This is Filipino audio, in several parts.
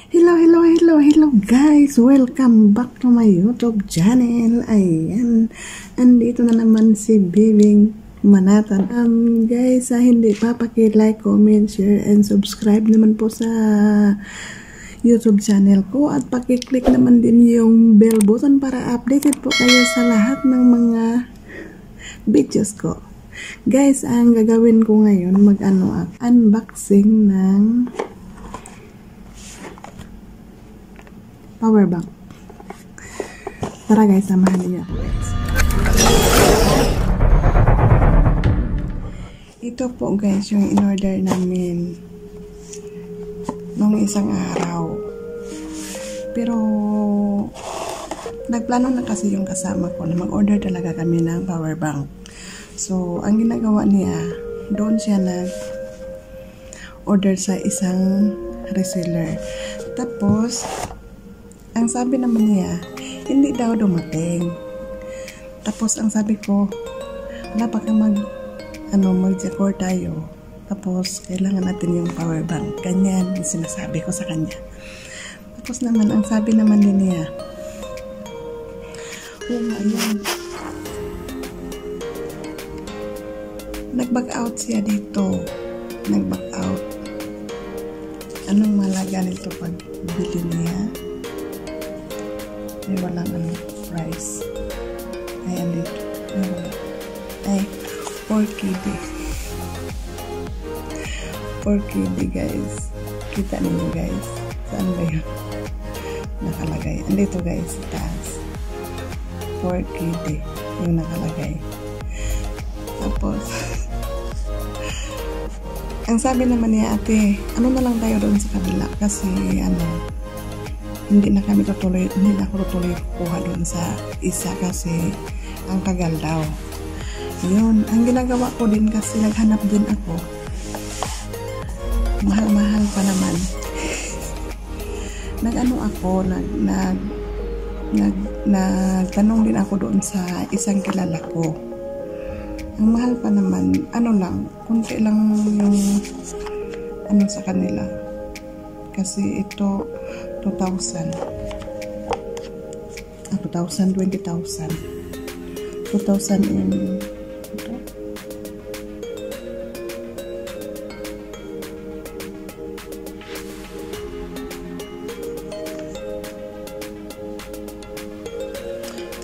Hello guys! Welcome back to my YouTube channel. Ayan, andito na naman si Bibing Manatan. Guys, hindi pa paki-like, comment, share, and subscribe naman po sa YouTube channel ko. At paki-click naman din yung bell button para updated po kayo sa lahat ng mga videos ko. Guys, ang gagawin ko ngayon, unboxing ng power bank. Tara guys, samahan niyo. Ito po guys, yung in-order namin nung isang araw. Pero nagplano na kasi yung kasama ko na mag-order talaga kami ng power bank. So, ang ginagawa niya, doon siya nag-order sa isang reseller. Tapos, ang sabi naman niya, hindi daw dumating. Tapos ang sabi ko, wala pa ka mag-decor tayo. Tapos kailangan natin yung power bank. Ganyan yung sinasabi ko sa kanya. Tapos naman, ang sabi naman din niya, ayun, nag-back out siya dito. Nag-back out. Anong malaga nito pag bili niya? Ay, walang price. Ay, andito. Ay, 4KD. 4KD guys. Kita ninyo guys. Saan ba yun? Nakalagay. Andito guys, sa taas. 4KD yung nakalagay. Tapos, ang sabi naman niya, ate, ano na lang tayo doon sa kabila? Kasi, hindi na ako tutuloy kukuha doon sa isa kasi ang tagal daw. Yun, ang ginagawa ko din kasi naghanap din ako. Mahal-mahal pa naman. Nagtanong din ako doon sa isang kilala ko. Ang mahal pa naman, kunti lang yung sa kanila. Kasi ito 2,000 20,000 in ito.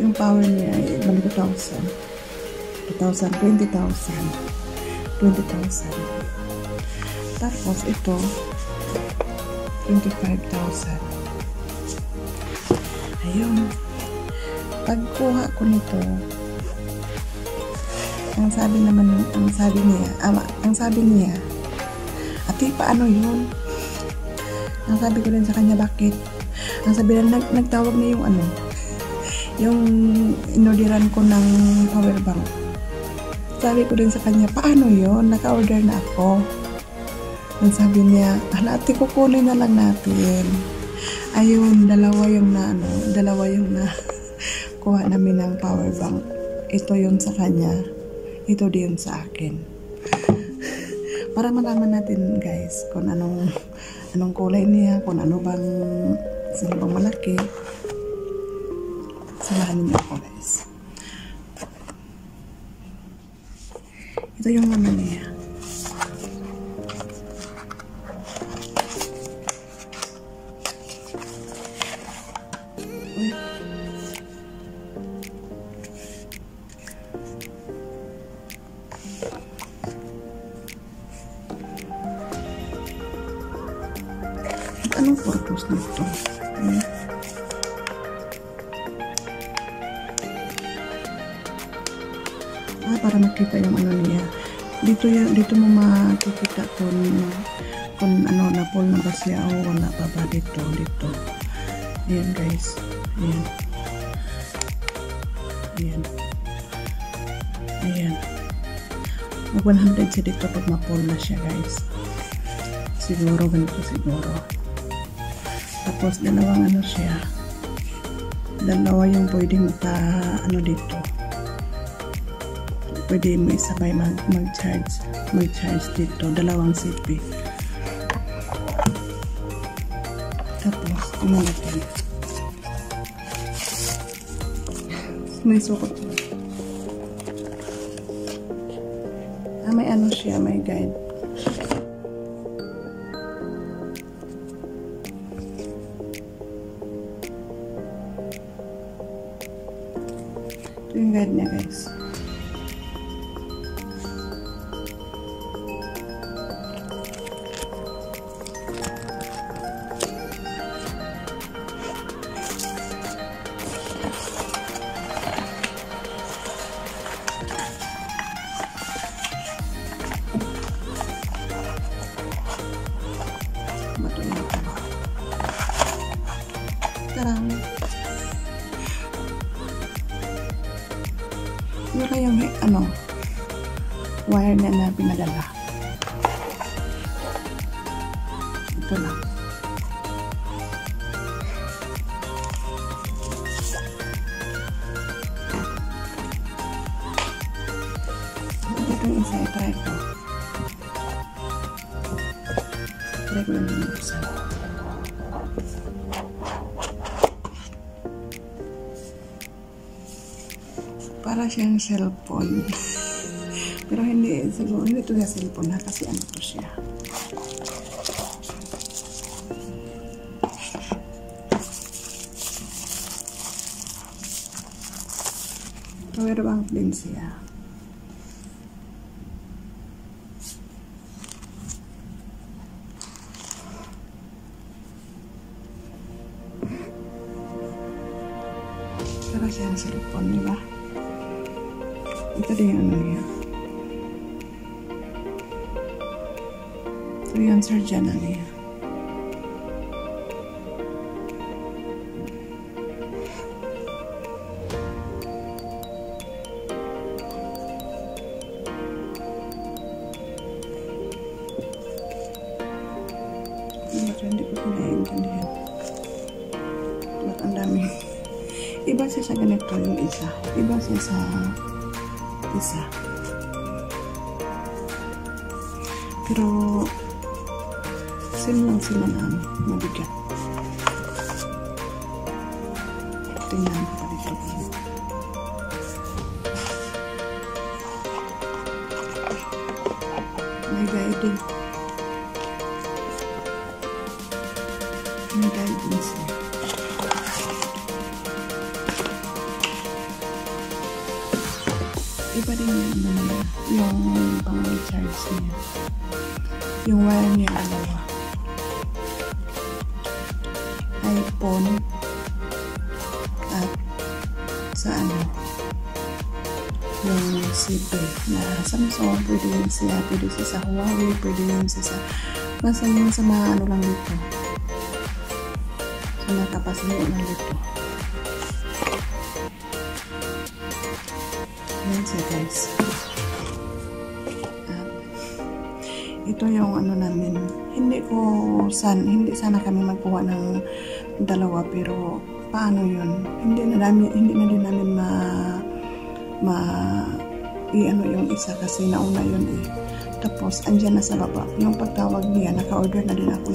Yung power niya ay 20,000 20,000 tapos ito 25,000. Ayun. Pagkuha ko nito, ang sabi niya, ate, paano yun? Ang sabi ko din sa kanya, bakit? Ang sabi niya, nagtawag na yung inorderan ko ng power bank. Sabi ko din sa kanya, paano yun? Naka-order na ako. Ang sabi niya, ate, kukunin na lang natin. Ayun, dalawa yung kuha namin ng power bank. Ito yun sa kanya, ito din sa akin. Para malaman natin guys kung anong kulay niya, kung sino bang malaki. Samahan niyo ako guys. Ito yung niya. Anong purpose nito? Para makita yung niya. Dito mo makikita kung na full na ba siya o wala pa ba dito. Ayan guys. Ayan. Mag 100 siya dito pag ma-full na siya guys. Siguro ganito siguro. Tapos dalawang siya. Dalawa yung pwedeng dito. Pwede mo isabay mag-charge dito. Dalawang CP. Tapos, ano natin? May sukot siya. May ano siya, may guide. Ito yung guide niya, guys. Tarang. Yun na yung ano, wire niya na pinadala. Ito lang. Ito yung isa, try ko. Try ko lang yung isa. Para siyang cellphone. Pero hindi, siguro hindi ito sa cellphone na kasi ano to siya. Power bank din siya. Para siyang cellphone, di ba? Ito din yung ano niya. Ito yung surgeon na niya. Hindi ko pinaintindihan. Ba't ang dami? Iba siya sa ganito yung isa. Iba siya sa isa. Pero same lang sila na mabigat. Tingnan ko pa dito. May guiding. May guidance niya. Iba rin yung pang-recharge niya. Yung wire niya dalawa. iPhone at sa ano yung CP na Samsung, pwede yun siya, pwede siya sa Huawei, pwede yun siya sa basta yun sa mga ano lang dito, sa mga kapasalo lang dito. Yan siya, guys. Ito yung ano namin, hindi sana kami magkuha ng dalawa, pero paano yun, hindi na din namin i-ano yung isa kasi nauna yun eh. Tapos andyan na sa baba yung pagtawag niya, naka-order na din ako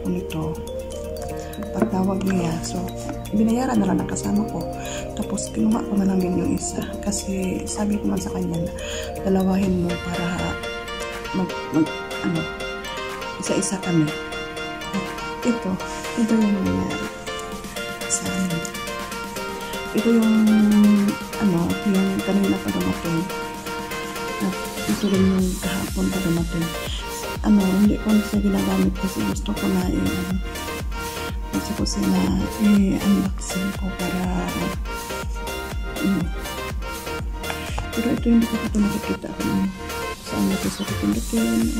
nito, pagtawag niya, so binayaran na lang kasama ko. Tapos kinuha ko na namin yung isa kasi sabi ko man sa kanya na dalawahin mo para ano, isa-isa kami. Ito yung nangyari sa amin. Ito yung ano, yung kanina pa dumating. At ito rin yung kahapon pa dumating. Ano, hindi ko siya ginagamit kasi gusto ko na i-unboxing ko para pero ito hindi ko ito nakikita ko na saan natin sa pindutin,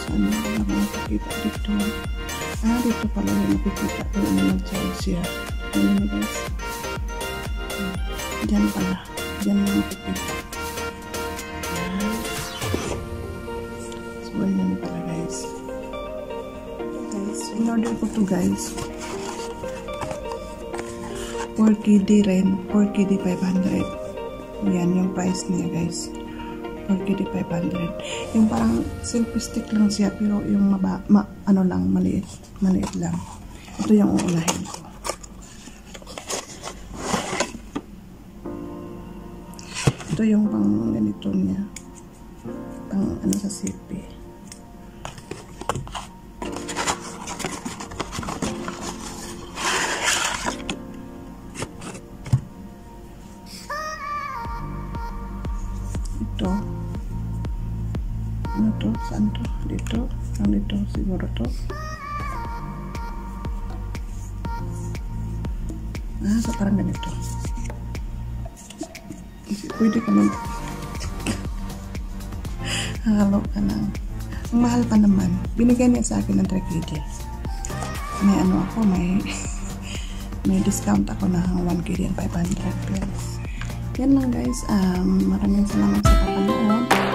saan natin nakikita dito. Dito pala yung nakikita ko na nag-charge siya. Ano na guys? Diyan pala. Diyan na nakikita. So, yan pala guys. In-order ko to guys. 4KD rin. 4KD 500. Yan yung price niya guys. 4KD 500. Yung parang selfie stick lang siya, pero yung ano lang, maliit lang. Ito yung uulahin ko. Ito yung pang ganito niya, pang ano sa CP. Ito, ano to, saan to, dito, ang dito siguro to. So parang ganito. Pwede ka mag halo ka lang. Ang mahal pa naman. Binigay niya sa akin ng 3KD. May ano ako, may discount ako na 1KD and 500 plus. Yan lang guys. Maraming salamat sa panonood.